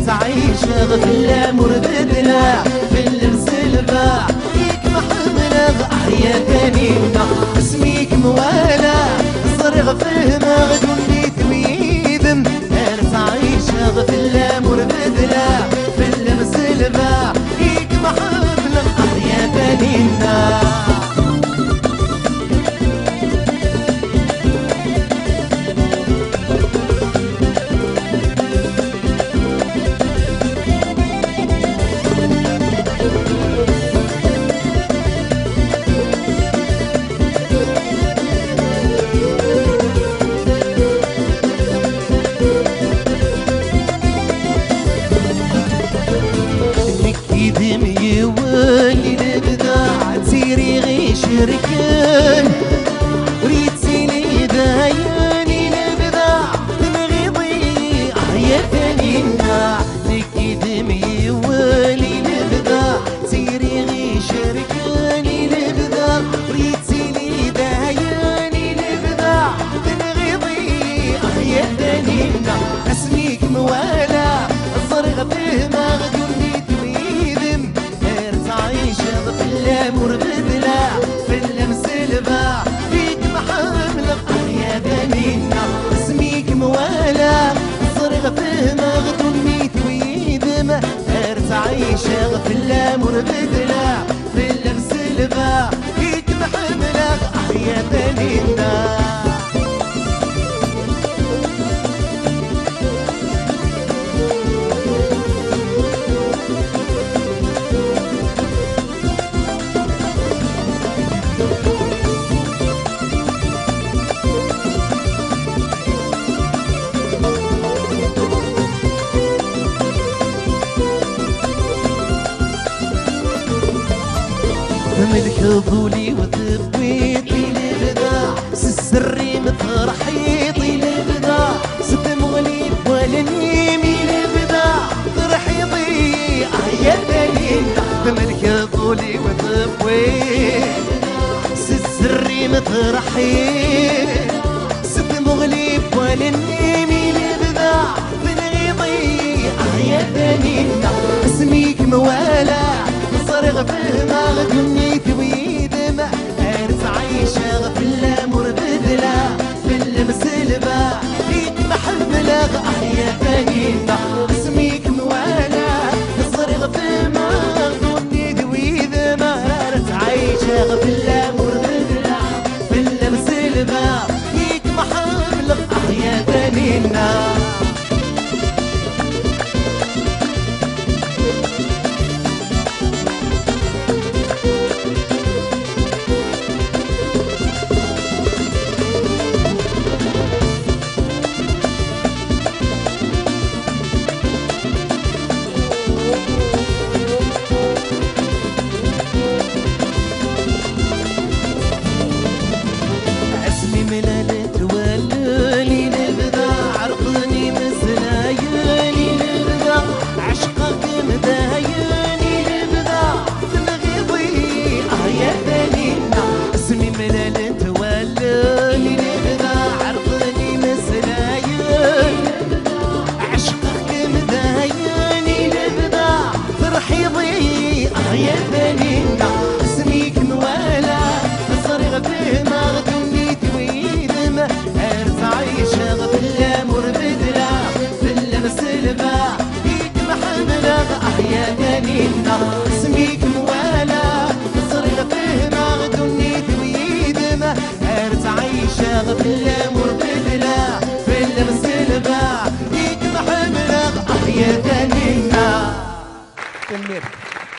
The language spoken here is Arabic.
عيشة في الامور بدلا في المسلبة فيك محملة يا ثانينا اسميك موالى صرغ فهمة دوني تويدم ارت عيشة في الامور بدلا في المسلبة فيك محملة يا ثانينا يولي الابداع تيري غي شركان وريد سيني داياني الابداع تنغي ضيع يا ثانينا لكي دمي يولي الابداع تيري غي شركاني الابداع وريد سيني داياني الابداع تنغي ضيع يا ثانينا اسميك موالى الصرغ فهمة غدوني في الامور بدلا في المسلبة فيك محملة يا ثانينا اسميك موالى صرغ فهمة غدوني تويدم ارت عيشة في الامور بدلا في المسلبة فيك محملة يا ثانينا ملك ظولي وتبويطي الابداع سسري مترحيطي الابداع ست مغليب ولا نيمي الابداع ترحيطي يا ثانينا ملك ظولي وتبويطي سسري مترحيط ست مغليب ولا نيمي الابداع تنغيطي يا ثانينا اسميك موالى صرغ فهمة غدوني تويدم ارت عيشة في الامور بدلا في المسلبة فيك محملة يا ثانينا اسميك موالى صرغ فهمة غدوني تويدم ارت عيشة في الامور بدلا في المسلبة فيك محملة يا ثانينا يا ثانينا اسميك موالى صرغ فهمة